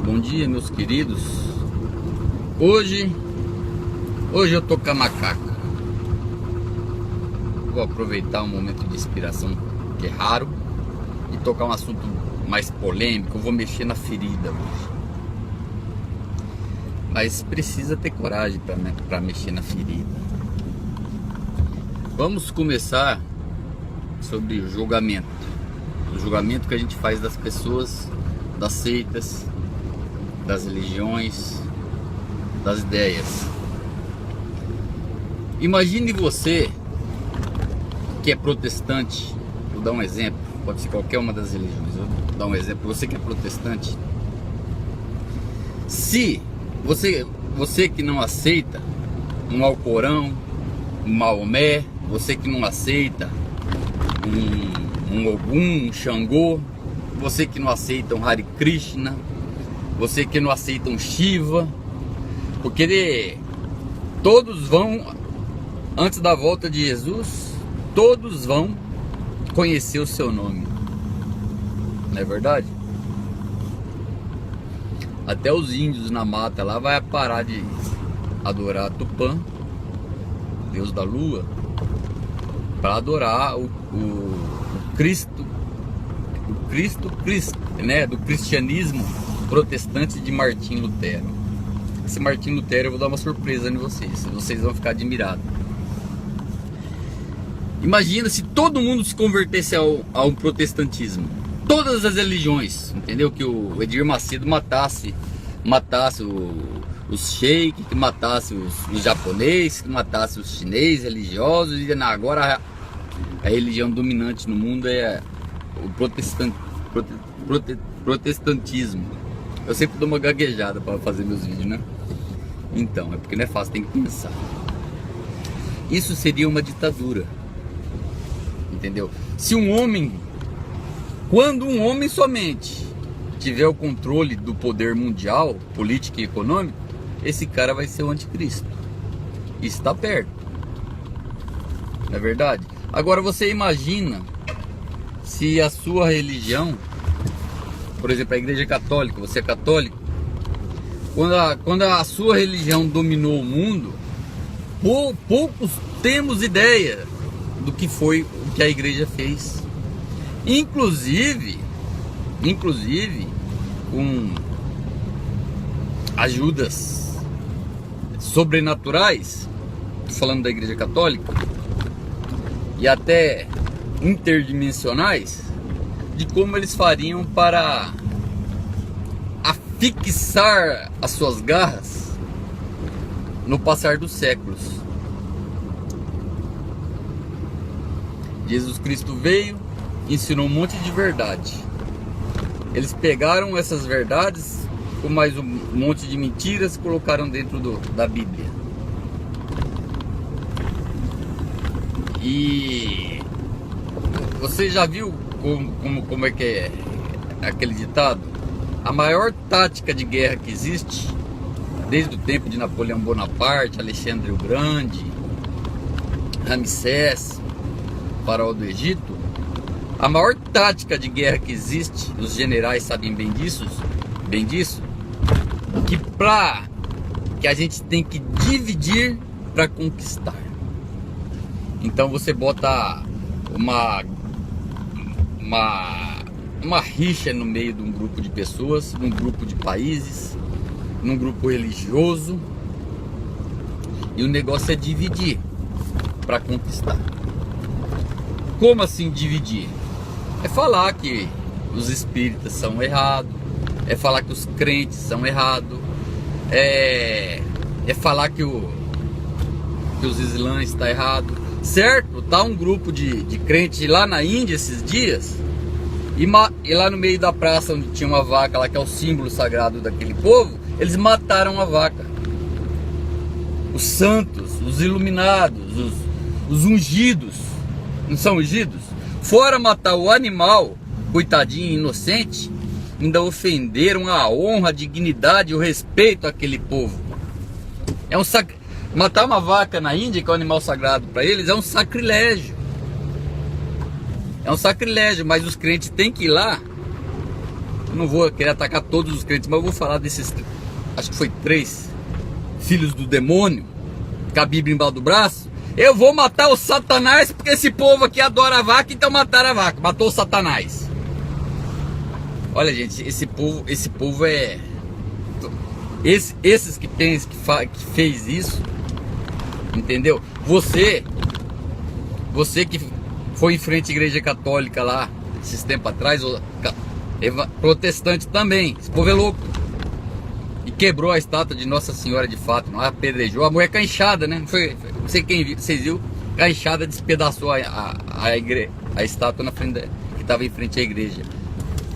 Bom dia, meus queridos. Hoje eu tô com a macaca. Vou aproveitar um momento de inspiração que é raro e tocar um assunto mais polêmico. Eu vou mexer na ferida hoje, mas precisa ter coragem para mexer na ferida. Vamos começar sobre o julgamento que a gente faz das pessoas, das seitas, das religiões, das ideias. Imagine você que é protestante. Vou dar um exemplo, pode ser qualquer uma das religiões. Vou dar um exemplo, você que é protestante. Se você que não aceita um Alcorão, um Maomé, você que não aceita um Ogum, um Xangô, você que não aceita um Hare Krishna, você que não aceita um Shiva, porque todos vão, antes da volta de Jesus, todos vão conhecer o seu nome, não é verdade? Até os índios na mata lá vai parar de adorar Tupã, Deus da Lua, para adorar o Cristo, né, do cristianismo protestante de Martim Lutero. Esse Martim Lutero eu vou dar uma surpresa em vocês vão ficar admirados. Imagina se todo mundo se convertesse ao protestantismo, todas as religiões, entendeu? Que o Edir Macedo matasse os sheiks, que matasse os japoneses, que matasse os chineses religiosos, e agora a religião dominante no mundo é o protestantismo. Eu sempre dou uma gaguejada para fazer meus vídeos, né? Então, é porque não é fácil, tem que pensar. Isso seria uma ditadura, entendeu? Se quando um homem somente tiver o controle do poder mundial, político e econômico, esse cara vai ser o anticristo. Isso está perto, não é verdade? Agora você imagina se a sua religião, por exemplo, a Igreja Católica, você é católico, quando a sua religião dominou o mundo, poucos temos ideia do que foi o que a igreja fez. Inclusive com ajudas sobrenaturais, falando da Igreja Católica, e até interdimensionais, de como eles fariam para afixar as suas garras no passar dos séculos. Jesus Cristo veio, ensinou um monte de verdade. Eles pegaram essas verdades com mais um monte de mentiras e colocaram dentro da Bíblia. E você já viu como é que é aquele ditado? A maior tática de guerra que existe, desde o tempo de Napoleão Bonaparte, Alexandre o Grande, Ramsés, faraó do Egito, a maior tática de guerra que existe, os generais sabem bem disso, que a gente tem que dividir para conquistar. Então você bota uma rixa no meio de um grupo de pessoas, num grupo de países, num grupo religioso, e o negócio é dividir para conquistar. Como assim dividir? É falar que os espíritas são errados, é falar que os crentes são errados, é falar que os islãs estão errados, certo? Tá um grupo de crentes lá na Índia esses dias, e lá no meio da praça onde tinha uma vaca lá, que é o símbolo sagrado daquele povo, eles mataram a vaca. Os santos, os iluminados, os ungidos, não são ungidos? Fora matar o animal, coitadinho, inocente, ainda ofenderam a honra, a dignidade e o respeito àquele povo. Matar uma vaca na Índia, que é um animal sagrado para eles, é um sacrilégio. É um sacrilégio, mas os crentes têm que ir lá não vou querer atacar todos os crentes, mas eu vou falar desses, acho que foi 3 filhos do demônio, com a Bíblia embaixo do braço. Eu vou matar o Satanás, porque esse povo aqui adora a vaca, então mataram a vaca, matou o Satanás. Olha, gente, esse povo é... Esses que pensam que fez isso, entendeu? Você que foi em frente à igreja católica lá, esses tempos atrás, protestante também, esse povo é louco. E quebrou a estátua de Nossa Senhora de Fátima, apedrejou, a mulher canchada, né? Não sei quem viu, vocês viram, canchada despedaçou a estátua na frente que estava em frente à igreja.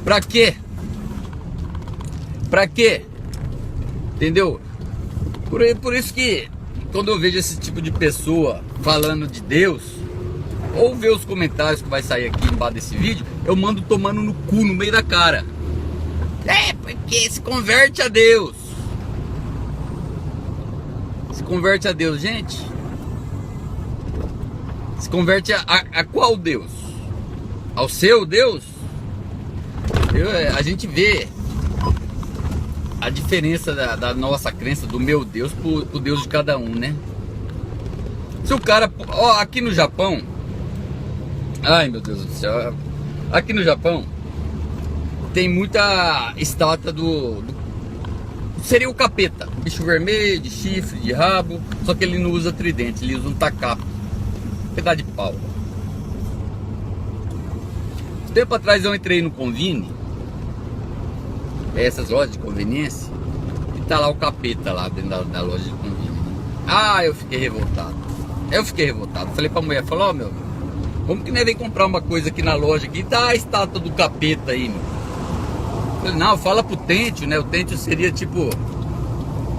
Pra quê? Pra quê? Entendeu? Por isso que quando eu vejo esse tipo de pessoa falando de Deus, ou ver os comentários que vai sair aqui embaixo desse vídeo, eu mando tomando no cu, no meio da cara. É, porque se converte a Deus. Se converte a Deus, gente. Se converte a qual Deus? Ao seu Deus? A gente vê a diferença da nossa crença, do meu Deus pro Deus de cada um, né? Se o cara... Ó, aqui no Japão... Ai, meu Deus do céu. Aqui no Japão tem muita estátua seria o capeta. Bicho vermelho, de chifre, de rabo. Só que ele não usa tridente, ele usa um tacapo. Pedaço de pau. Tempo atrás eu entrei no Convini, essas lojas de conveniência, e tá lá o capeta lá dentro da loja de Convini. Ah, eu fiquei revoltado. Falei pra mulher, falou, ó, meu, como que nem vem comprar uma coisa aqui na loja aqui, tá a estátua do capeta aí, meu. Falei, não, fala pro Têntio, né? O Têntio seria tipo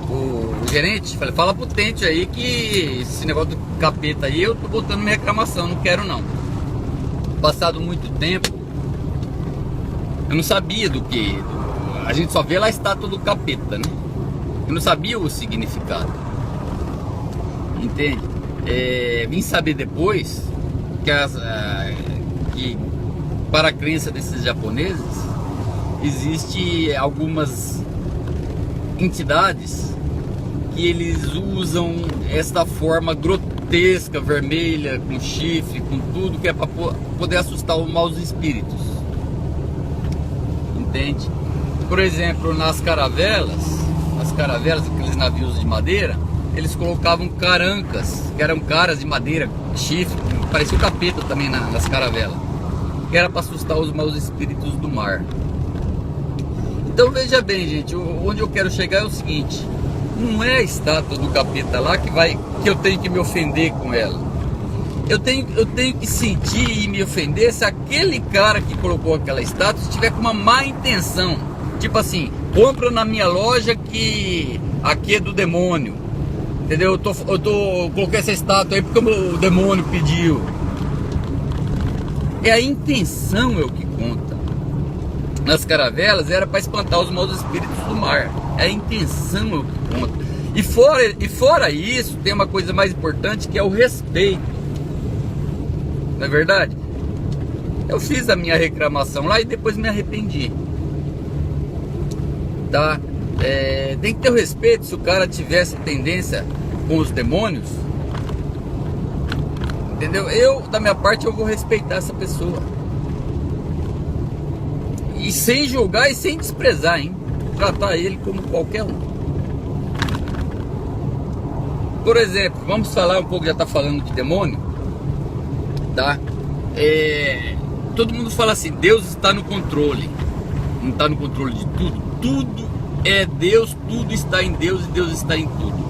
o gerente. Falei, fala pro Têntio aí que esse negócio do capeta aí eu tô botando minha reclamação, não quero não. Passado muito tempo, eu não sabia do que. A gente só vê lá a estátua do capeta, né? Eu não sabia o significado. Entende? Vim saber depois que para a crença desses japoneses existe algumas entidades que eles usam esta forma grotesca, vermelha, com chifre, com tudo, que é para poder assustar os maus espíritos. Entende? Por exemplo, nas caravelas, aqueles navios de madeira, eles colocavam carancas, que eram caras de madeira, chifre, parecia o capeta também nas caravelas, que era para assustar os maus espíritos do mar. Então veja bem, gente, onde eu quero chegar é o seguinte: não é a estátua do capeta lá que eu tenho que me ofender com ela. Eu tenho que sentir e me ofender se aquele cara que colocou aquela estátua estiver com uma má intenção. Tipo assim, compra na minha loja que aqui é do demônio. Entendeu? Coloquei essa estátua aí porque o demônio pediu. É a intenção é o que conta. Nas caravelas era para espantar os maus espíritos do mar. É a intenção é o que conta. E fora isso, tem uma coisa mais importante, que é o respeito. Não é verdade? Eu fiz a minha reclamação lá e depois me arrependi. Tá? Tem que ter o respeito. Se o cara tivesse tendência com os demônios, entendeu? Da minha parte, eu vou respeitar essa pessoa. E sem julgar e sem desprezar, hein? Tratar ele como qualquer um. Por exemplo, vamos falar um pouco, já tá falando de demônio, tá? Todo mundo fala assim, Deus está no controle. Não está no controle de tudo. Tudo é Deus, tudo está em Deus e Deus está em tudo.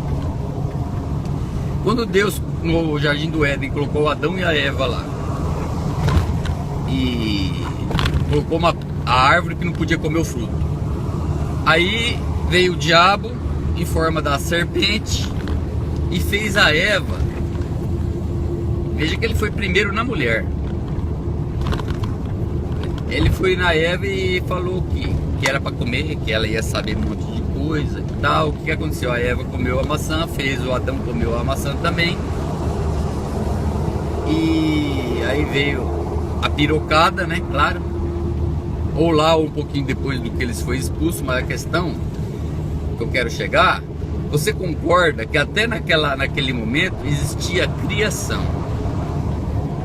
Quando Deus, no Jardim do Éden, colocou Adão e a Eva lá, e colocou a árvore que não podia comer o fruto, aí veio o diabo em forma da serpente e fez a Eva. Veja que ele foi primeiro na mulher. Ele foi na Eva e falou que era para comer, que ela ia saber um monte de coisa e tal. O que aconteceu? A Eva comeu a maçã, fez o Adão comeu a maçã também. E aí veio a pirocada, né? Claro. ou lá ou um pouquinho depois do que eles foi expulso, mas a questão que eu quero chegar, você concorda que até naquele momento existia criação?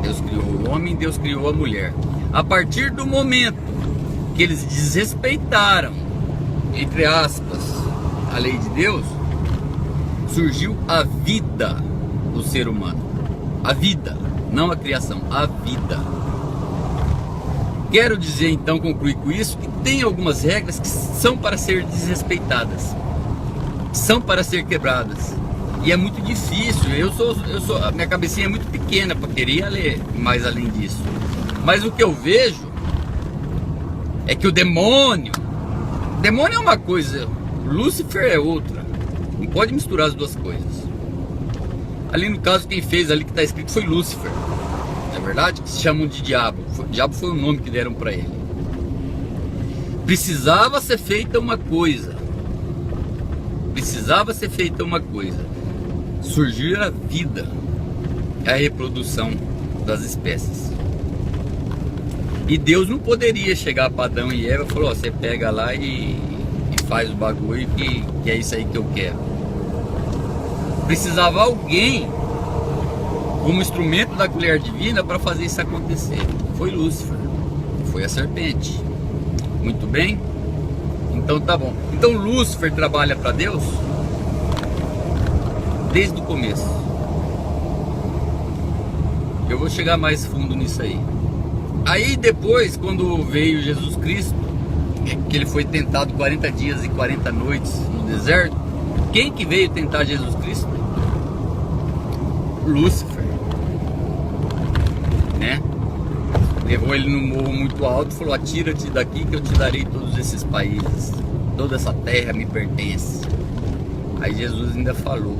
Deus criou o homem, Deus criou a mulher. A partir do momento que eles desrespeitaram, entre aspas, a lei de Deus, surgiu a vida do ser humano. A vida, não a criação, a vida. Quero dizer então, concluir com isso, que tem algumas regras que são para ser desrespeitadas, são para ser quebradas. E é muito difícil. A minha cabecinha é muito pequena para querer ler mais além disso. Mas o que eu vejo é que o demônio é uma coisa, Lúcifer é outra. Não pode misturar as duas coisas. Ali no caso, quem fez ali que está escrito foi Lúcifer, não é verdade? Que se chamam de diabo. Diabo foi o nome que deram para ele. Precisava ser feita uma coisa. Precisava ser feita uma coisa. Surgir a vida, a reprodução das espécies. E Deus não poderia chegar para Adão e Eva e falar: ó, você pega lá e faz o bagulho que é isso aí que eu quero. Precisava alguém como instrumento da colher divina para fazer isso acontecer. Foi Lúcifer, foi a serpente. Muito bem? Então tá bom. Então Lúcifer trabalha para Deus desde o começo. Eu vou chegar mais fundo nisso aí. Aí depois, quando veio Jesus Cristo, que ele foi tentado 40 dias e 40 noites no deserto, quem que veio tentar Jesus Cristo? Lúcifer, né? Levou ele num morro muito alto e falou: atira-te daqui que eu te darei todos esses países, toda essa terra me pertence. Aí Jesus ainda falou: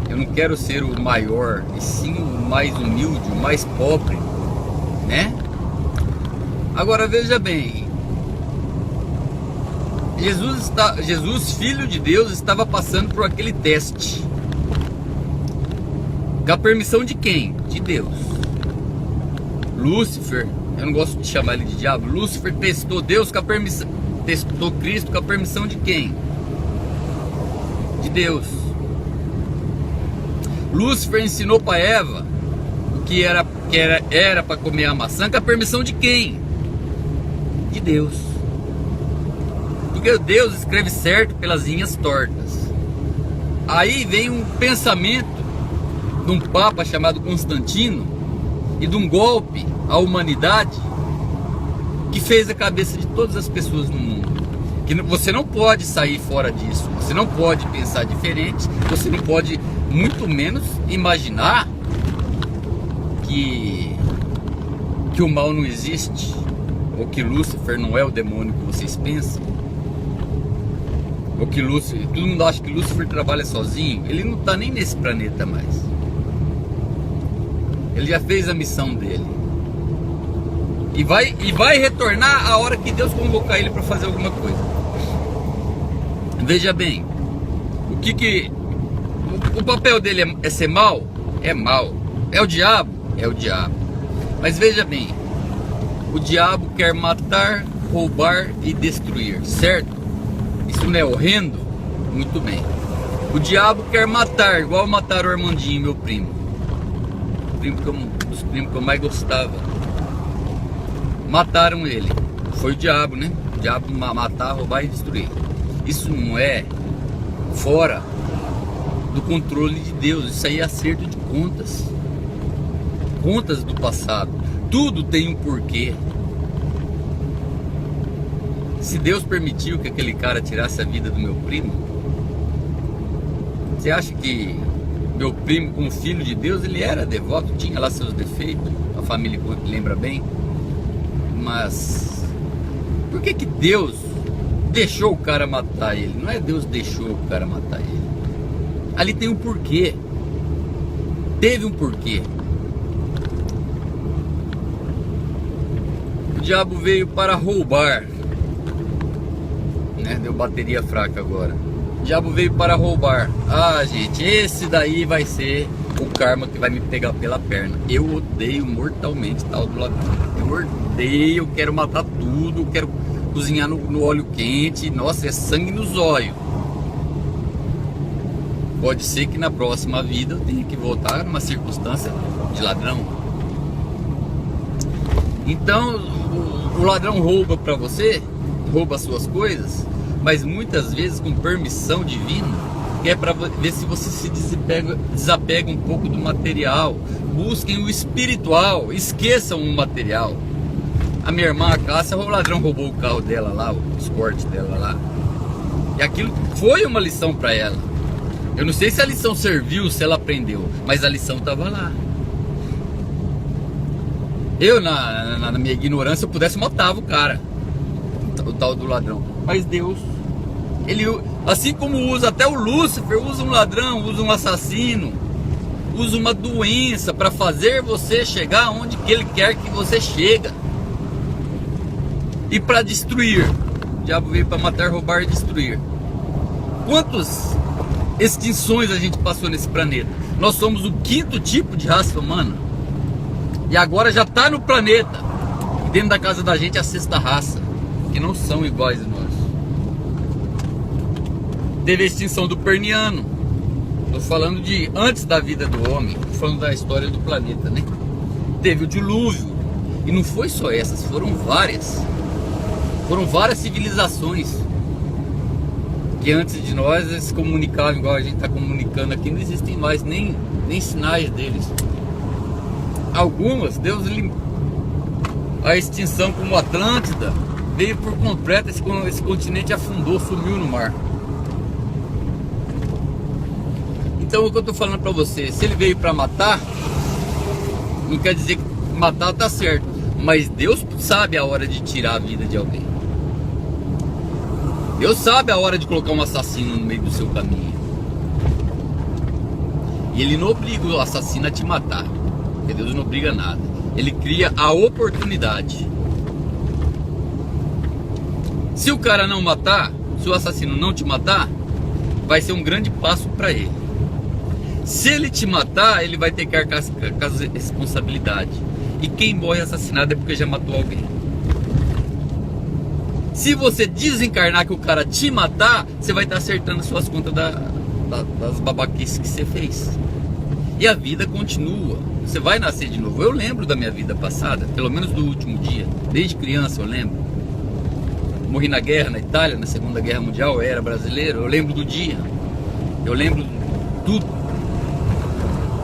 eu não quero ser o maior, e sim o mais humilde, o mais pobre, né? Agora veja bem, Jesus, filho de Deus, estava passando por aquele teste. Com a permissão de quem? De Deus. Lúcifer, eu não gosto de chamar ele de diabo. Lúcifer testou Deus com a permissão, testou Cristo com a permissão de quem? De Deus. Lúcifer ensinou para Eva o que era para comer a maçã com a permissão de quem? De Deus. Porque Deus escreve certo pelas linhas tortas. Aí vem um pensamento de um papa chamado Constantino e de um golpe à humanidade que fez a cabeça de todas as pessoas no mundo. Que você não pode sair fora disso, você não pode pensar diferente, você não pode, muito menos, imaginar que o mal não existe, ou que Lúcifer não é o demônio que vocês pensam, ou que Lúcifer, todo mundo acha que Lúcifer trabalha sozinho. Ele não está nem nesse planeta mais. Ele já fez a missão dele. E vai retornar a hora que Deus convocar ele para fazer alguma coisa. Veja bem, o papel dele é ser mal? É mal. É o diabo? É o diabo. Mas veja bem, o diabo quer matar, roubar e destruir, certo? Isso não é horrendo? Muito bem. O diabo quer matar, igual mataram o Armandinho, meu primo. Dos primos que eu mais gostava. Mataram ele. Foi o diabo, né? O diabo matar, roubar e destruir. Isso não é fora do controle de Deus. Isso aí é acerto de contas. Contas do passado. Tudo tem um porquê. Se Deus permitiu que aquele cara tirasse a vida do meu primo, você acha que meu primo, como filho de Deus, ele era devoto, tinha lá seus defeitos, a família lembra bem, mas por que Deus deixou o cara matar ele? Não é Deus deixou o cara matar ele. Ali tem um porquê. Teve um porquê. O diabo veio para roubar, né? Deu bateria fraca agora. O diabo veio para roubar. Ah, gente, esse daí vai ser o karma que vai me pegar pela perna. Eu odeio mortalmente tal do ladrão. Eu odeio, eu quero matar tudo, eu quero cozinhar no óleo quente. Nossa, é sangue nos olhos. Pode ser que na próxima vida eu tenha que voltar numa circunstância de ladrão. Então o ladrão rouba para você, rouba as suas coisas, mas muitas vezes com permissão divina, que é para ver se você se desapega um pouco do material. Busquem o espiritual, esqueçam o material. A minha irmã, a Cássia, o ladrão roubou o carro dela lá, o Escort dela lá, e aquilo foi uma lição para ela. Eu não sei se a lição serviu, se ela aprendeu, mas a lição estava lá. Eu, na minha ignorância, eu pudesse matava o cara, o tal do ladrão. Mas Deus, ele, assim como usa até o Lúcifer, usa um ladrão, usa um assassino, usa uma doença para fazer você chegar onde que ele quer que você chega. E para destruir. O diabo veio para matar, roubar e destruir. Quantas extinções a gente passou nesse planeta? Nós somos o 5º tipo de raça humana. E agora já está no planeta. E dentro da casa da gente é a 6ª raça, que não são iguais a nós. Teve a extinção do Perniano. Estou falando de antes da vida do homem. Estou falando da história do planeta, né? Teve o dilúvio. E não foi só essas, foram várias. Foram várias civilizações que antes de nós eles se comunicavam igual a gente está comunicando aqui. Não existem mais nem sinais deles. Algumas, Deus limpou. A extinção como Atlântida veio por completo, esse continente afundou, sumiu no mar. Então o que eu estou falando para você, se ele veio para matar, não quer dizer que matar tá certo, mas Deus sabe a hora de tirar a vida de alguém. Deus sabe a hora de colocar um assassino no meio do seu caminho. E ele não obriga o assassino a te matar, porque Deus não obriga nada. Ele cria a oportunidade. Se o cara não matar, se o assassino não te matar, vai ser um grande passo para ele. Se ele te matar, ele vai ter que arcar com as responsabilidade. E quem morre assassinado é porque já matou alguém. Se você desencarnar que o cara te matar, você vai estar acertando as suas contas das babaquices que você fez. E a vida continua. Você vai nascer de novo. Eu lembro da minha vida passada, pelo menos do último dia. Desde criança eu lembro. Morri na guerra na Itália, na Segunda Guerra Mundial. Eu era brasileiro. Eu lembro do dia. Eu lembro tudo.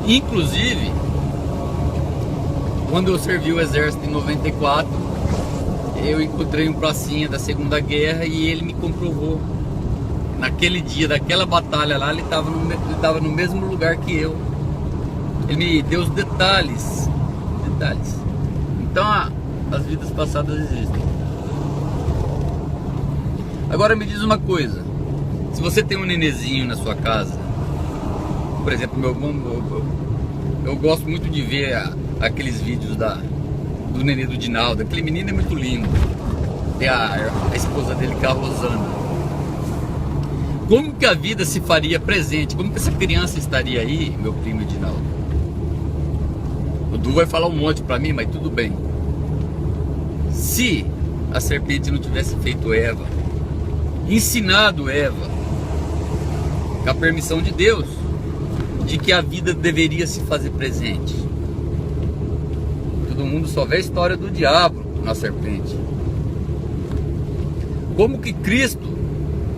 Inclusive, quando eu servi o exército em 94, eu encontrei um pracinha da Segunda Guerra e ele me comprovou. Naquele dia, daquela batalha lá, ele estava no mesmo lugar que eu. Ele me deu os detalhes. Então, as vidas passadas existem. Agora me diz uma coisa. Se você tem um nenezinho na sua casa, por exemplo, eu gosto muito de ver aqueles vídeos do nenê do Dinaldo. Aquele menino é muito lindo. Tem a esposa dele, que é a Rosana. Como que a vida se faria presente? Como que essa criança estaria aí, meu primo Dinaldo? O Du vai falar um monte pra mim, mas tudo bem. Se a serpente não tivesse feito Eva, ensinado Eva, com a permissão de Deus, de que a vida deveria se fazer presente. Todo mundo só vê a história do diabo na serpente. Como que Cristo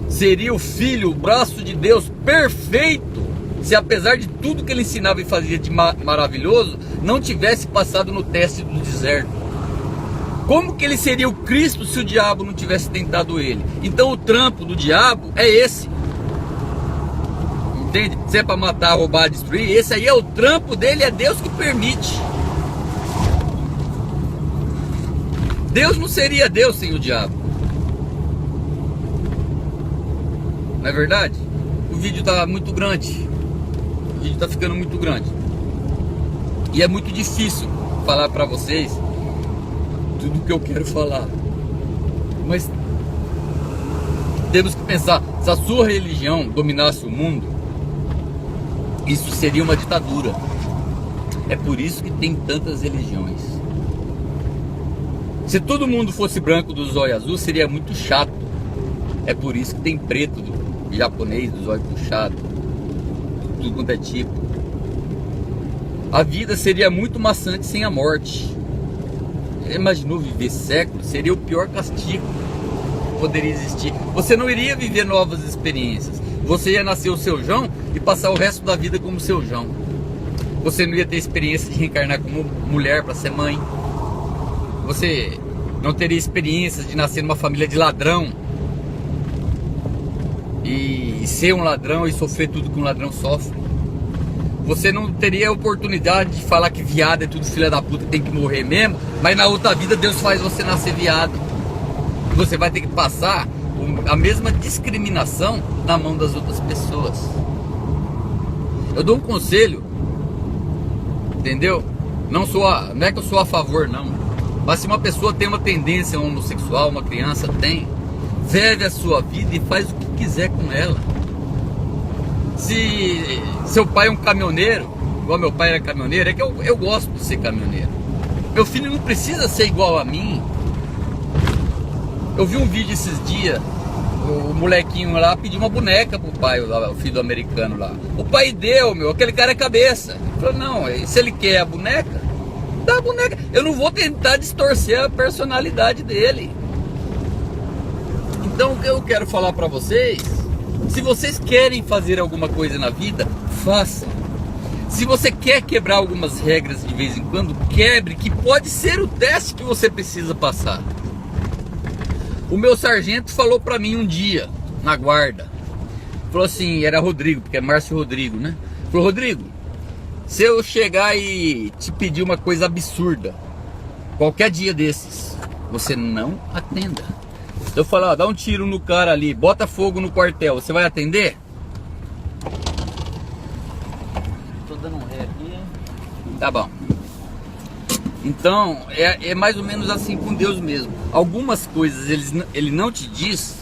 seria o Filho, o braço de Deus perfeito, se apesar de tudo que ele ensinava e fazia de maravilhoso, não tivesse passado no teste do deserto? Como que ele seria o Cristo se o diabo não tivesse tentado ele? Então o trampo do diabo é esse. Entende? Se é para matar, roubar, destruir, esse aí é o trampo dele, é Deus que permite. Deus não seria Deus sem o diabo. Não é verdade? O vídeo está muito grande. O vídeo está ficando muito grande. E é muito difícil falar para vocês tudo que eu quero falar. Mas temos que pensar, se a sua religião dominasse o mundo, Isso seria uma ditadura. É por isso que tem tantas religiões. Se todo mundo fosse branco do zóio azul, seria muito chato. É por isso que tem preto do japonês, do zóio puxado, tudo quanto é tipo. A vida seria muito maçante sem a morte. Imaginou viver séculos? Seria o pior castigo que poderia existir. Você não iria viver novas experiências. Você ia nascer o seu João e passar o resto da vida como seu João. Você não ia ter experiência de reencarnar como mulher para ser mãe. Você não teria experiências de nascer numa família de ladrão e ser um ladrão e sofrer tudo que um ladrão sofre. Você não teria a oportunidade de falar que viado é tudo filha da puta, tem que morrer mesmo, mas na outra vida Deus faz você nascer viado. Você vai ter que passar a mesma discriminação na mão das outras pessoas. Eu dou um conselho, entendeu? Não é que eu sou a favor, não. Mas se uma pessoa tem uma tendência homossexual, uma criança tem, vive a sua vida e faz o que quiser com ela. Se seu pai é um caminhoneiro, igual meu pai era caminhoneiro, é que eu gosto de ser caminhoneiro. Meu filho não precisa ser igual a mim. Eu vi um vídeo esses dias, o molequinho lá pediu uma boneca pro pai, o filho do americano lá. O pai deu, aquele cara é cabeça. Ele falou, não, se ele quer a boneca, dá a boneca. Eu não vou tentar distorcer a personalidade dele. Então o que eu quero falar pra vocês, se vocês querem fazer alguma coisa na vida, façam. Se você quer quebrar algumas regras de vez em quando, quebre, que pode ser o teste que você precisa passar. O meu sargento falou pra mim um dia, na guarda, falou assim, era Rodrigo, porque é Márcio Rodrigo, né? Falou, Rodrigo, se eu chegar e te pedir uma coisa absurda, qualquer dia desses, você não atenda. Eu falo, ó, dá um tiro no cara ali, bota fogo no quartel, você vai atender? Tô dando um ré aqui. Tá bom. Então, é mais ou menos assim com Deus mesmo. Algumas coisas ele não te diz,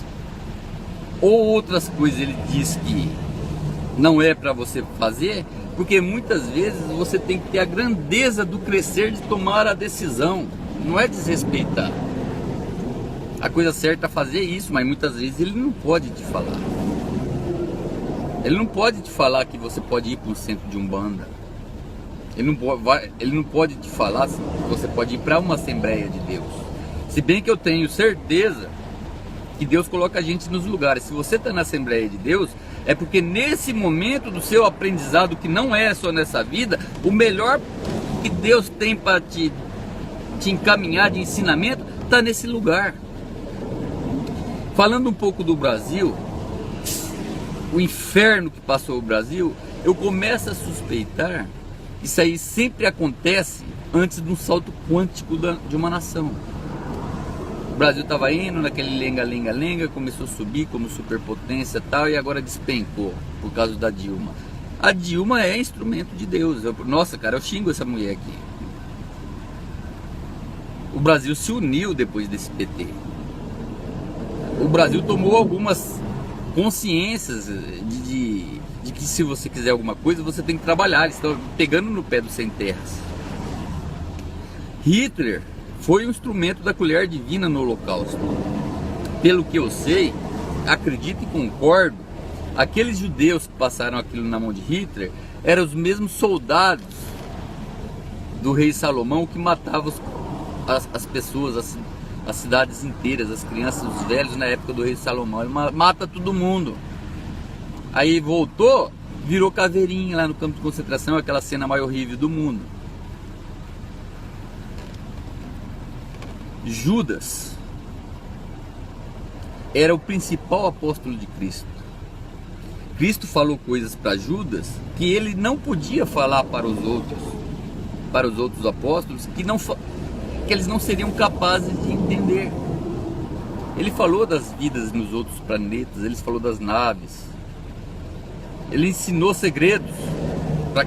ou outras coisas ele diz que não é para você fazer, porque muitas vezes você tem que ter a grandeza do crescer de tomar a decisão, não é desrespeitar. A coisa certa é fazer isso, mas muitas vezes ele não pode te falar. Ele não pode te falar que você pode ir para um centro de Umbanda. Ele não pode te falar que você pode ir para uma Assembleia de Deus. Se bem que eu tenho certeza que Deus coloca a gente nos lugares. Se você está na Assembleia de Deus, é porque nesse momento do seu aprendizado, que não é só nessa vida, o melhor que Deus tem para te encaminhar de ensinamento está nesse lugar. Falando um pouco do Brasil, o inferno que passou o Brasil, eu começo a suspeitar que isso aí sempre acontece antes de um salto quântico de uma nação. O Brasil estava indo naquele lenga-lenga-lenga, começou a subir como superpotência e tal, e agora despencou por causa da Dilma. A Dilma é instrumento de Deus. Nossa, cara, eu xingo essa mulher aqui. O Brasil se uniu depois desse PT. O Brasil tomou algumas consciências de que se você quiser alguma coisa, você tem que trabalhar. Eles estão pegando no pé dos sem terras. Hitler foi um instrumento da colher divina no Holocausto. Pelo que eu sei, acredito e concordo, aqueles judeus que passaram aquilo na mão de Hitler eram os mesmos soldados do rei Salomão que matavam as pessoas, as cidades inteiras, as crianças, os velhos na época do rei Salomão. Ele mata todo mundo. Aí voltou, virou caveirinha lá no campo de concentração, aquela cena mais horrível do mundo. Judas era o principal apóstolo de Cristo. Cristo falou coisas para Judas que ele não podia falar para os outros apóstolos, que eles não seriam capazes de entender. Ele falou das vidas nos outros planetas, ele falou das naves. Ele ensinou segredos para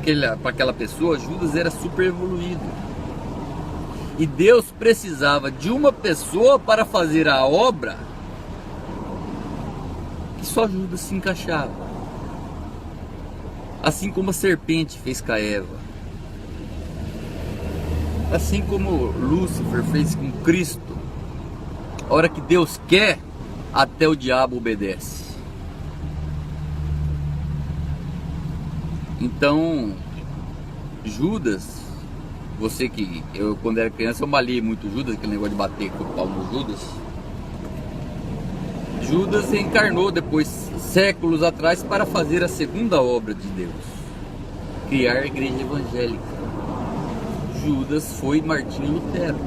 aquela pessoa. Judas era super evoluído. E Deus precisava de uma pessoa para fazer a obra que só Judas se encaixava. Assim como a serpente fez com a Eva, assim como Lúcifer fez com Cristo. A hora que Deus quer, até o diabo obedece. Então, Judas, você que, eu quando era criança eu malhei muito Judas, aquele negócio de bater com o pau no Judas. Judas reencarnou depois, séculos atrás, para fazer a segunda obra de Deus, criar a igreja evangélica. Judas foi Martinho Lutero.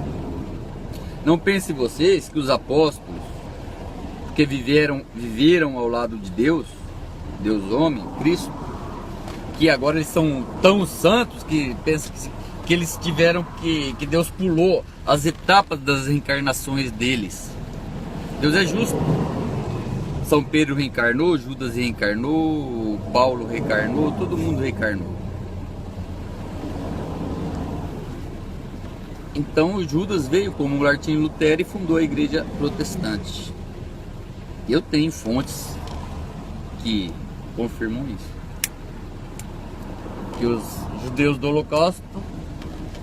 Não pensem vocês que os apóstolos, que viveram ao lado de Deus, Deus homem, Cristo, que agora eles são tão santos que pensam que eles tiveram que Deus pulou as etapas das reencarnações deles. Deus é justo. São Pedro reencarnou, Judas reencarnou, Paulo reencarnou, todo mundo reencarnou. Então Judas veio como Martinho Lutero e fundou a igreja protestante. Eu tenho fontes que confirmam isso. Que os judeus do Holocausto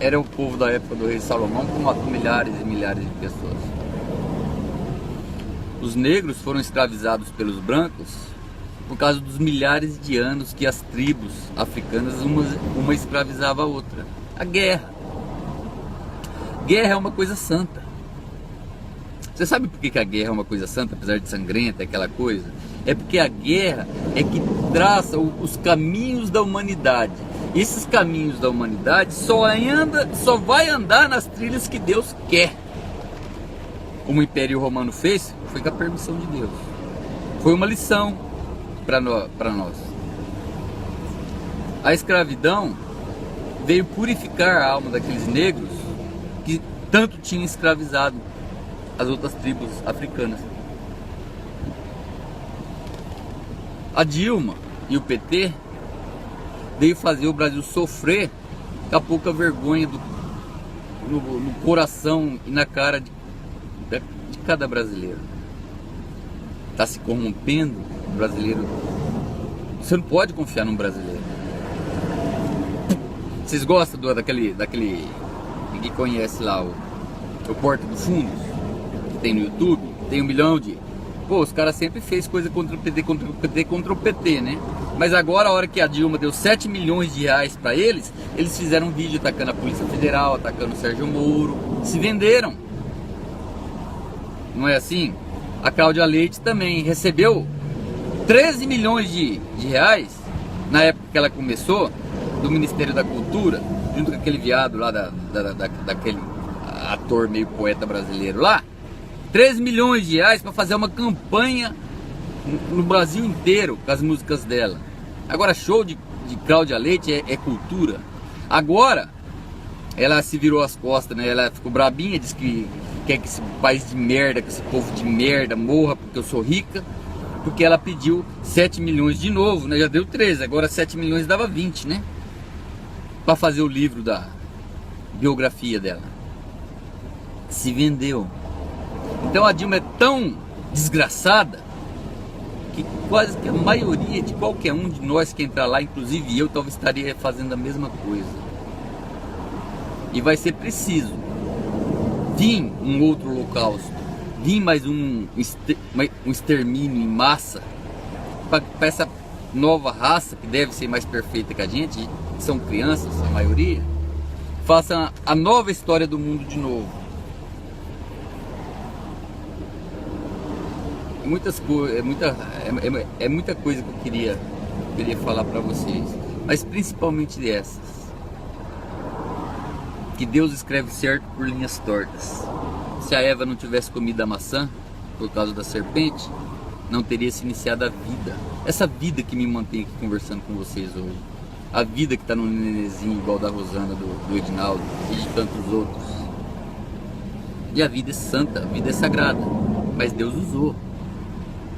eram o povo da época do rei Salomão, que matou milhares e milhares de pessoas. Os negros foram escravizados pelos brancos por causa dos milhares de anos que as tribos africanas uma escravizava a outra. A guerra. Guerra é uma coisa santa. Você sabe por que a guerra é uma coisa santa, apesar de sangrenta, aquela coisa? É porque a guerra é que traça os caminhos da humanidade. E esses caminhos da humanidade só vai andar nas trilhas que Deus quer. Como o Império Romano fez, foi com a permissão de Deus. Foi uma lição para nós. A escravidão veio purificar a alma daqueles negros que tanto tinham escravizado as outras tribos africanas. A Dilma e o PT veio fazer o Brasil sofrer com a pouca vergonha no coração e na cara de cada brasileiro. Está se corrompendo o brasileiro. Você não pode confiar num brasileiro. Vocês gostam daquele ninguém conhece lá o Porta dos Fundos, que tem no YouTube, tem 1 milhão de... Pô, os caras sempre fez coisa contra o PT, contra o PT, né? Mas agora, a hora que a Dilma deu 7 milhões de reais para eles fizeram um vídeo atacando a Polícia Federal, atacando o Sérgio Moro, se venderam. Não é assim? A Cláudia Leite também recebeu 13 milhões de reais na época que ela começou, do Ministério da Cultura, junto com aquele viado lá, daquele ator meio poeta brasileiro lá. 13 milhões de reais para fazer uma campanha no Brasil inteiro com as músicas dela. Agora, show de Cláudia Leite é cultura. Agora, ela se virou as costas, né? Ela ficou brabinha, disse que quer que esse país de merda, que esse povo de merda morra porque eu sou rica. Porque ela pediu 7 milhões de novo, né? Já deu 13, agora 7 milhões dava 20, né? Para fazer o livro da biografia dela. Se vendeu. Então a Dilma é tão desgraçada que quase que a maioria de qualquer um de nós que entrar lá, inclusive eu, talvez estaria fazendo a mesma coisa. E vai ser preciso vir um outro holocausto, vir mais um extermínio em massa para essa nova raça, que deve ser mais perfeita que a gente, são crianças, a maioria, faça a nova história do mundo de novo. É muita coisa que eu queria falar para vocês, mas principalmente dessas, que Deus escreve certo por linhas tortas. Se a Eva não tivesse comido a maçã por causa da serpente, não teria se iniciado a vida, essa vida que me mantém aqui conversando com vocês hoje, a vida que está no nenezinho igual da Rosana, do Edinaldo e de tantos outros. E a vida é santa, a vida é sagrada, mas Deus usou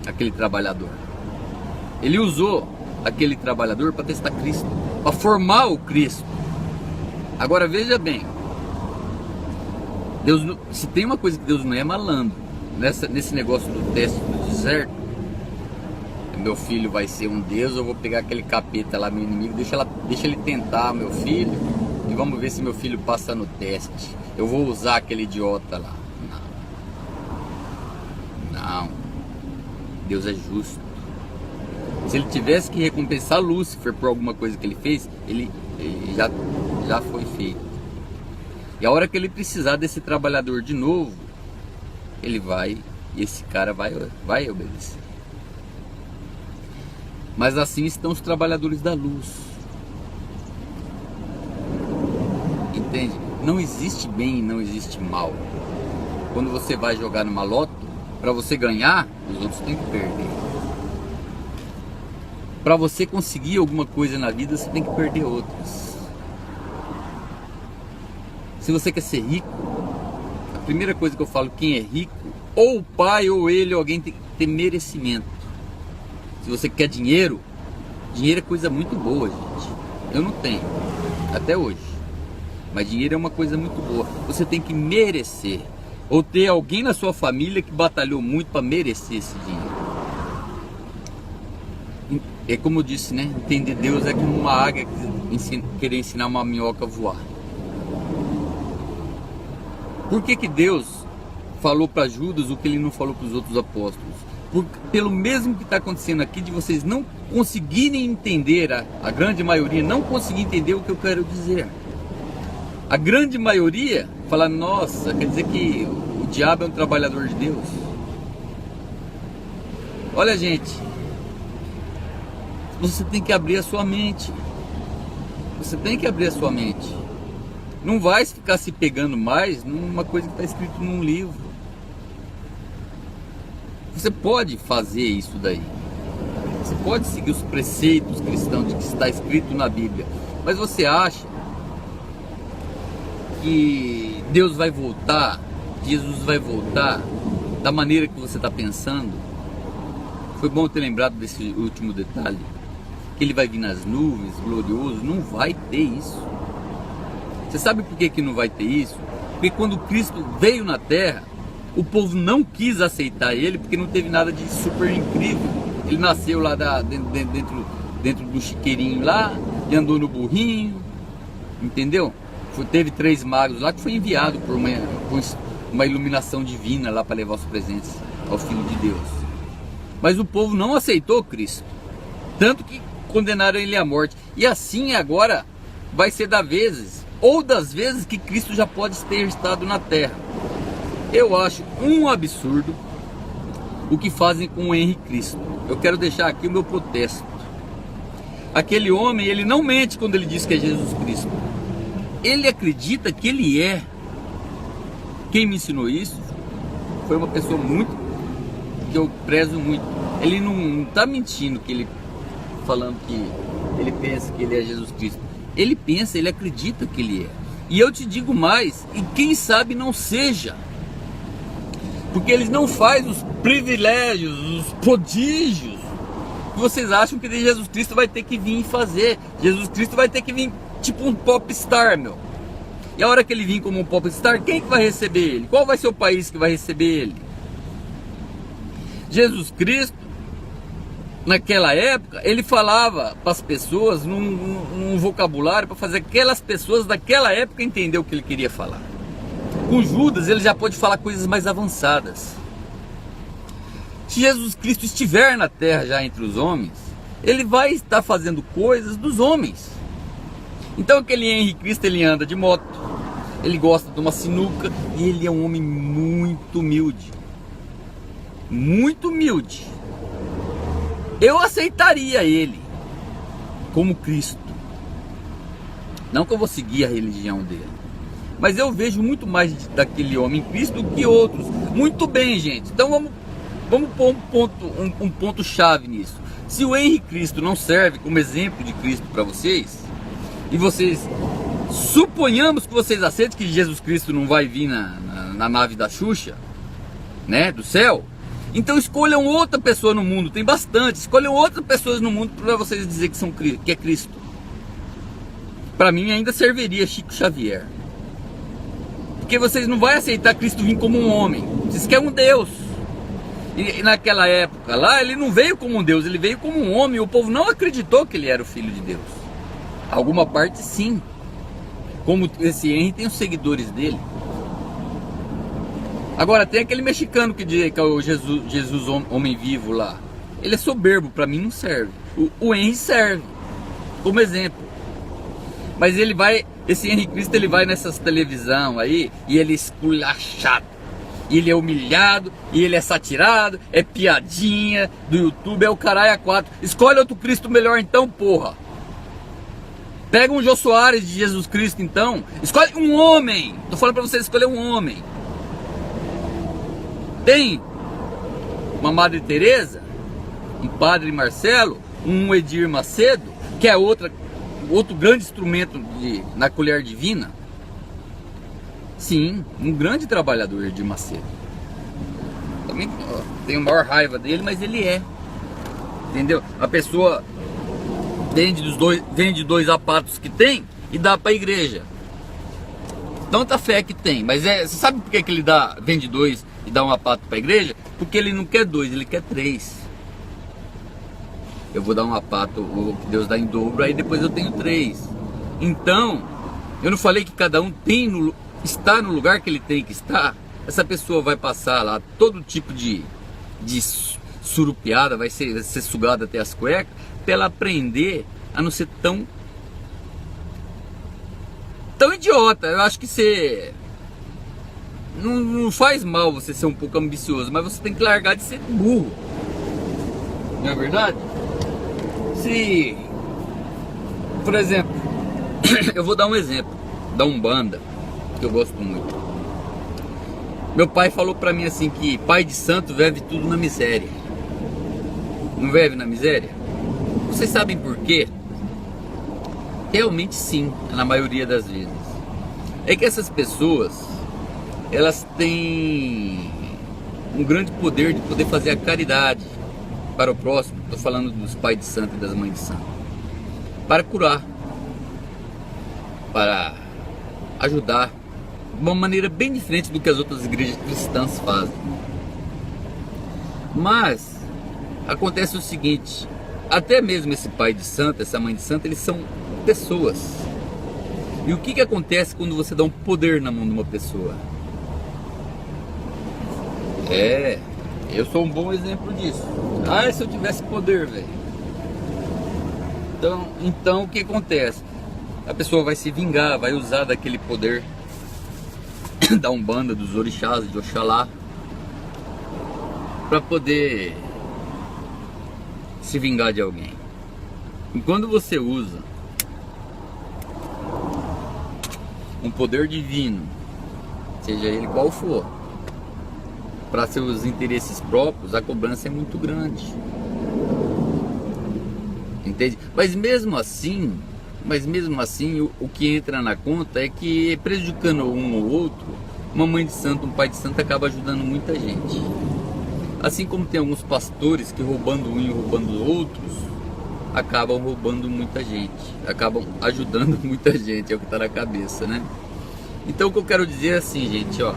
aquele trabalhador. Ele usou aquele trabalhador para testar Cristo, para formar o Cristo. Agora veja bem, Deus, se tem uma coisa que Deus não é malandro, nesse negócio do teste do deserto, meu filho vai ser um Deus, eu vou pegar aquele capeta lá, meu inimigo, deixa ele tentar meu filho, e vamos ver se meu filho passa no teste. Eu vou usar aquele idiota lá. Não. Deus é justo. Se ele tivesse que recompensar Lúcifer por alguma coisa que ele fez, ele já foi feito. E a hora que ele precisar desse trabalhador de novo, esse cara vai obedecer. Mas assim estão os trabalhadores da luz. Entende? Não existe bem e não existe mal. Quando você vai jogar numa loto, para você ganhar, os outros têm que perder. Para você conseguir alguma coisa na vida, você tem que perder outras. Se você quer ser rico, a primeira coisa que eu falo, quem é rico, ou o pai, ou ele, ou alguém tem que ter merecimento. Se você quer dinheiro, dinheiro é coisa muito boa, gente. Eu não tenho, até hoje. Mas dinheiro é uma coisa muito boa. Você tem que merecer. Ou ter alguém na sua família que batalhou muito para merecer esse dinheiro. É como eu disse, né? Entender Deus é como uma águia querer ensinar uma minhoca a voar. Por que Deus falou para Judas o que ele não falou para os outros apóstolos? Pelo mesmo que está acontecendo aqui, de vocês não conseguirem entender, a grande maioria não conseguir entender o que eu quero dizer. A grande maioria fala, nossa, quer dizer que o diabo é um trabalhador de Deus? Olha, gente, você tem que abrir a sua mente. Você tem que abrir a sua mente. Não vai ficar se pegando mais numa coisa que está escrito num livro. Você pode fazer isso daí. Você pode seguir os preceitos cristãos de que está escrito na Bíblia. Mas você acha que Deus vai voltar, Jesus vai voltar da maneira que você está pensando? Foi bom ter lembrado desse último detalhe. Que ele vai vir nas nuvens, glorioso. Não vai ter isso. Você sabe por que não vai ter isso? Porque quando Cristo veio na terra, o povo não quis aceitar ele, porque não teve nada de super incrível. Ele nasceu lá dentro do chiqueirinho lá, e andou no burrinho, entendeu? Teve 3 magos lá que foi enviado por uma iluminação divina lá para levar os presentes ao Filho de Deus. Mas o povo não aceitou Cristo, tanto que condenaram ele à morte. E assim agora vai ser das vezes que Cristo já pode ter estado na terra. Eu acho um absurdo o que fazem com o Henri Cristo. Eu quero deixar aqui o meu protesto. Aquele homem, ele não mente quando ele diz que é Jesus Cristo. Ele acredita que ele é. Quem me ensinou isso foi uma pessoa que eu prezo muito. Ele não está mentindo, que ele falando que ele pensa que ele é Jesus Cristo. Ele pensa, ele acredita que ele é. E eu te digo mais, e quem sabe não seja. Porque eles não fazem os privilégios, os prodígios que vocês acham que Jesus Cristo vai ter que vir e fazer. Jesus Cristo vai ter que vir tipo um popstar, meu. E a hora que ele vir como um popstar, quem que vai receber ele? Qual vai ser o país que vai receber ele? Jesus Cristo, naquela época, ele falava para as pessoas num vocabulário para fazer aquelas pessoas daquela época entender o que ele queria falar. Com Judas, ele já pode falar coisas mais avançadas. Se Jesus Cristo estiver na terra já entre os homens, ele vai estar fazendo coisas dos homens. Então aquele Henri Cristo, ele anda de moto, ele gosta de uma sinuca e ele é um homem muito humilde. Muito humilde. Eu aceitaria ele como Cristo. Não que eu vou seguir a religião dele, mas eu vejo muito mais daquele homem Cristo do que outros. Muito bem, gente. Então vamos pôr um ponto chave nisso. Se o Henri Cristo não serve como exemplo de Cristo para vocês, e vocês suponhamos que vocês aceitem que Jesus Cristo não vai vir na nave da Xuxa, né, do céu, então escolham outra pessoa no mundo. Tem bastante. Escolham outras pessoas no mundo para vocês dizer que é Cristo. Para mim ainda serviria Chico Xavier. Porque vocês não vão aceitar Cristo vir como um homem. Vocês querem um Deus. E naquela época lá, ele não veio como um Deus, ele veio como um homem. O povo não acreditou que ele era o Filho de Deus. Alguma parte sim. Como esse Henry tem os seguidores dele. Agora tem aquele mexicano que diz que é o Jesus homem vivo lá. Ele é soberbo, para mim não serve. O Henry serve como exemplo. Mas ele vai, esse Henry Cristo, ele vai nessas televisão aí e ele é esculachado. E ele é humilhado, e ele é satirado, é piadinha do YouTube, é o caralho a quatro. Escolhe outro Cristo melhor então, porra. Pega um Jô Soares de Jesus Cristo então. Escolhe um homem. Tô falando pra você escolher um homem. Tem uma Madre Teresa, um Padre Marcelo, um Edir Macedo, que é outro grande instrumento na colher divina. Sim, um grande trabalhador, Edir Macedo. Também tenho a maior raiva dele, mas ele é. Entendeu? A pessoa vende dois sapatos que tem e dá para a igreja. Tanta fé que tem, mas você sabe por que ele vende dois e dá um sapato para a igreja? Porque ele não quer dois, ele quer três. Eu vou dar um sapato, o que Deus dá em dobro, aí depois eu tenho três. Então, eu não falei que cada um está no lugar que ele tem que estar. Essa pessoa vai passar lá todo tipo de surupiada, vai ser sugada até as cuecas, para ela aprender a não ser tão idiota. Eu acho que você não faz mal você ser um pouco ambicioso, mas você tem que largar de ser burro. Não é verdade? Se, por exemplo, eu vou dar um exemplo da Umbanda, que eu gosto muito. Meu pai falou pra mim assim que pai de santo vive tudo na miséria. Não vive na miséria? Vocês sabem por quê? Realmente sim, na maioria das vezes. É que essas pessoas, elas têm um grande poder de poder fazer a caridade para o próximo. Estou falando dos pais de santo e das mães de santo. Para curar, para ajudar, de uma maneira bem diferente do que as outras igrejas cristãs fazem. Mas acontece o seguinte, até mesmo esse pai de santo, essa mãe de santo, eles são pessoas. E o que acontece quando você dá um poder na mão de uma pessoa? Eu sou um bom exemplo disso. Se eu tivesse poder, velho. Então o que acontece? A pessoa vai se vingar, vai usar daquele poder da Umbanda, dos orixás, de Oxalá, para poder se vingar de alguém. E quando você usa um poder divino, seja ele qual for, para seus interesses próprios, a cobrança é muito grande. Entende? Mas mesmo assim, o que entra na conta é que, prejudicando um ou outro, uma mãe de santo, um pai de santo acaba ajudando muita gente. Assim como tem alguns pastores que, roubando um e roubando outros, acabam roubando muita gente, acabam ajudando muita gente, é o que está na cabeça, né? Então o que eu quero dizer é assim, gente, ó,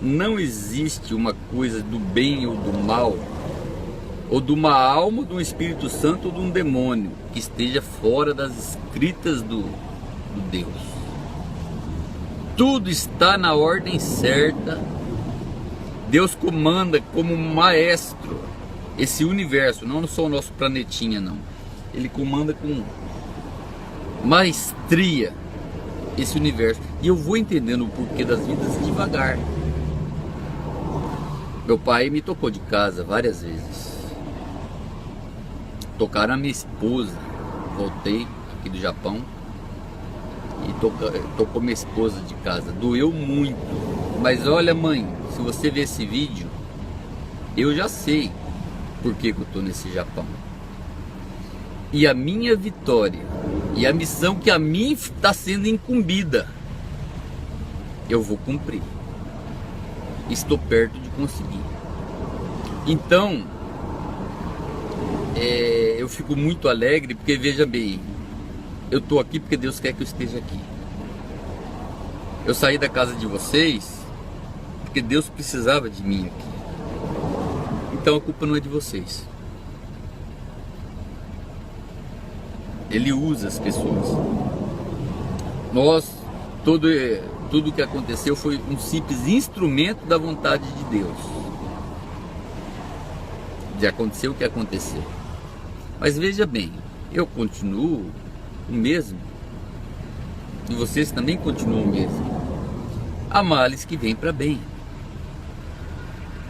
não existe uma coisa do bem ou do mal, ou de uma alma, ou de um Espírito Santo, ou de um demônio, que esteja fora das escritas do Deus. Tudo está na ordem certa. Deus comanda como um maestro esse universo, não só o nosso planetinha, não. Ele comanda com maestria esse universo. E eu vou entendendo o porquê das vidas devagar. Meu pai me tocou de casa várias vezes. Tocaram a minha esposa. Voltei aqui do Japão e tocou minha esposa de casa. Doeu muito. Mas olha, mãe, se você ver esse vídeo, eu já sei por que eu tô nesse Japão. E a minha vitória e a missão que a mim está sendo incumbida, eu vou cumprir. Estou perto de conseguir. Então, eu fico muito alegre, porque veja bem, eu estou aqui porque Deus quer que eu esteja aqui. Eu saí da casa de vocês porque Deus precisava de mim aqui. então a culpa não é de vocês. Ele usa as pessoas. Tudo que aconteceu foi um simples instrumento da vontade de Deus. De acontecer o que aconteceu. Mas veja bem, eu continuo o mesmo. E vocês também continuam o mesmo. Há males que vêm para bem.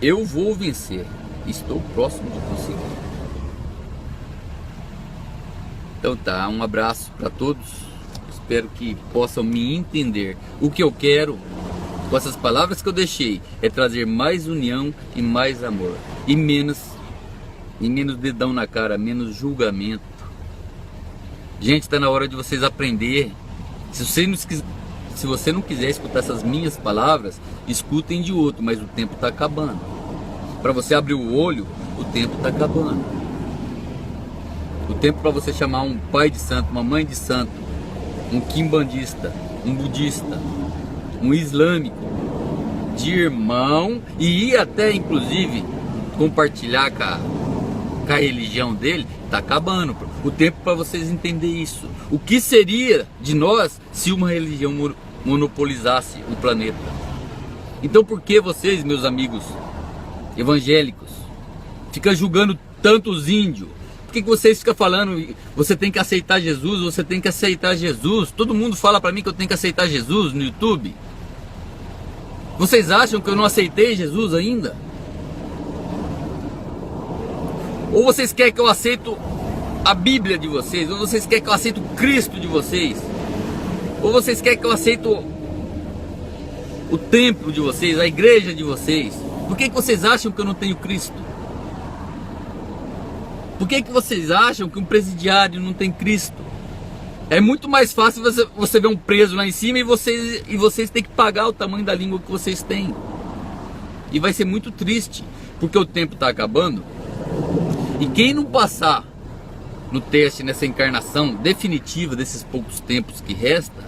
Eu vou vencer. Estou próximo de conseguir. Então tá, um abraço para todos. Espero que possam me entender. O que eu quero, com essas palavras que eu deixei, é trazer mais união e mais amor. E menos dedão na cara, menos julgamento. Gente, está na hora de vocês aprender. Se você não quiser escutar essas minhas palavras, escutem de outro, mas o tempo está acabando. Para você abrir o olho, o tempo está acabando. O tempo para você chamar um pai de santo, uma mãe de santo, um quimbandista, um budista, um islâmico, de irmão, e ir até inclusive compartilhar com a religião dele, está acabando. O tempo para vocês entenderem isso. O que seria de nós se uma religião monopolizasse o planeta? Então por que vocês, meus amigos evangélicos, ficam julgando tantos índios? Por que vocês ficam falando, você tem que aceitar Jesus, você tem que aceitar Jesus? Todo mundo fala para mim que eu tenho que aceitar Jesus no YouTube. Vocês acham que eu não aceitei Jesus ainda? Ou vocês querem que eu aceito a Bíblia de vocês? Ou vocês querem que eu aceito o Cristo de vocês? Ou vocês querem que eu aceito o templo de vocês, a igreja de vocês? Por que vocês acham que eu não tenho Cristo? Por que vocês acham que um presidiário não tem Cristo? É muito mais fácil você ver um preso lá em cima e vocês têm que pagar o tamanho da língua que vocês têm. E vai ser muito triste, porque o tempo está acabando. E quem não passar no teste, nessa encarnação definitiva desses poucos tempos que resta,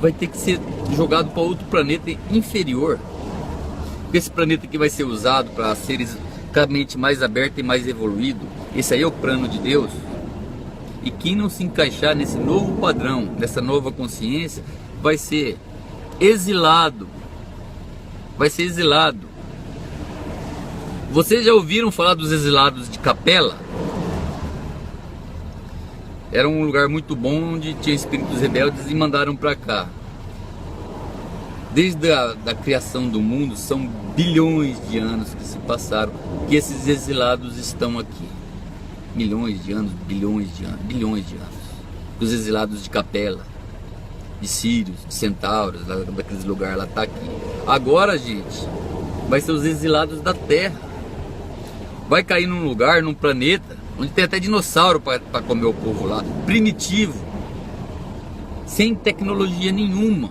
vai ter que ser jogado para outro planeta inferior. Porque esse planeta que vai ser usado para seres com a mente mais aberta e mais evoluído, esse aí é o plano de Deus. E quem não se encaixar nesse novo padrão, nessa nova consciência, vai ser exilado. Vai ser exilado. Vocês já ouviram falar dos exilados de Capela? Era um lugar muito bom onde tinha espíritos rebeldes e mandaram para cá. Desde a criação do mundo, são bilhões de anos que se passaram, que esses exilados estão aqui. Milhões de anos, bilhões de anos, bilhões de anos. Os exilados de Capela, de Sírios, de Centauros, daqueles lugares lá, tá aqui. Agora, gente, vai ser os exilados da Terra. Vai cair num lugar, num planeta, onde tem até dinossauro para comer o povo lá. Primitivo. Sem tecnologia nenhuma.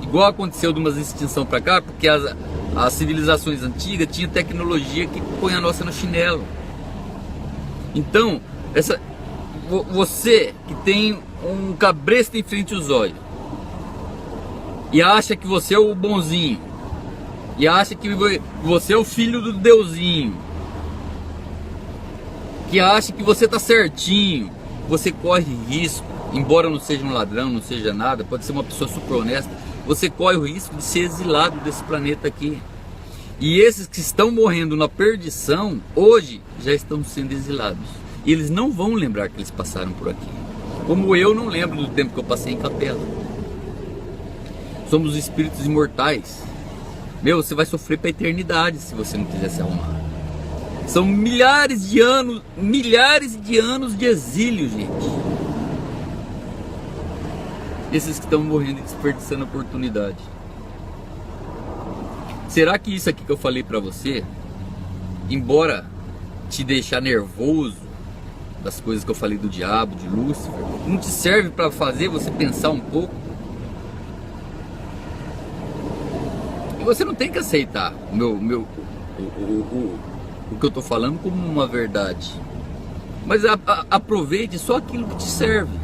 Igual aconteceu de uma extinção para cá, porque as civilizações antigas tinham tecnologia que põe a nossa no chinelo. Então, você que tem um cabresto em frente aos olhos e acha que você é o bonzinho, e acha que você é o filho do Deusinho, que acha que você está certinho, você corre risco, embora não seja um ladrão, não seja nada, pode ser uma pessoa super honesta, você corre o risco de ser exilado desse planeta aqui. E esses que estão morrendo na perdição, hoje, já estão sendo exilados. E eles não vão lembrar que eles passaram por aqui. Como eu não lembro do tempo que eu passei em Capela. Somos espíritos imortais. Meu, você vai sofrer para a eternidade se você não quiser se arrumar. São milhares de anos de exílio, gente. Esses que estão morrendo e desperdiçando a oportunidade. Será que isso aqui que eu falei pra você, embora te deixar nervoso das coisas que eu falei do diabo, de Lúcifer, não te serve para fazer você pensar um pouco? E você não tem que aceitar o que eu tô falando como uma verdade, mas aproveite só aquilo que te serve.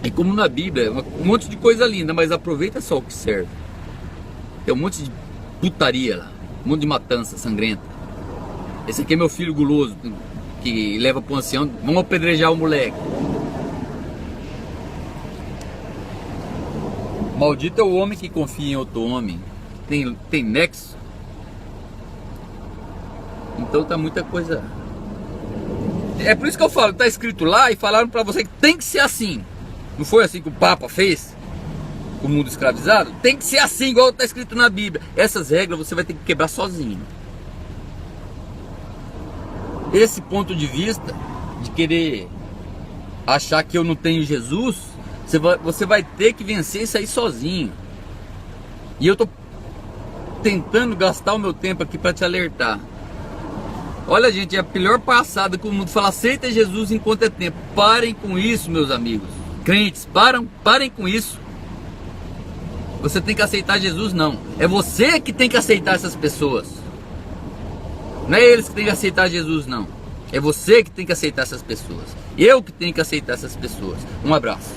É como na Bíblia, um monte de coisa linda, mas aproveita só o que serve. Tem um monte de putaria lá, um monte de matança sangrenta. Esse aqui é meu filho guloso, que leva pro ancião, vamos apedrejar o moleque. Maldito é o homem que confia em outro homem. Tem nexo. Então tá muita coisa. É por isso que eu falo, tá escrito lá e falaram pra você que tem que ser assim. Não foi assim que o Papa fez? O mundo escravizado? Tem que ser assim, igual tá escrito na Bíblia. Essas regras você vai ter que quebrar sozinho. Esse ponto de vista de querer achar que eu não tenho Jesus, você vai ter que vencer isso aí sozinho. E eu tô tentando gastar o meu tempo aqui para te alertar. Olha, gente, é a pior passada que o mundo fala: aceita Jesus enquanto é tempo. Parem com isso, meus amigos. Crentes, parem com isso. Você tem que aceitar Jesus, não. É você que tem que aceitar essas pessoas. Não é eles que tem que aceitar Jesus, não. É você que tem que aceitar essas pessoas. Eu que tenho que aceitar essas pessoas. Um abraço.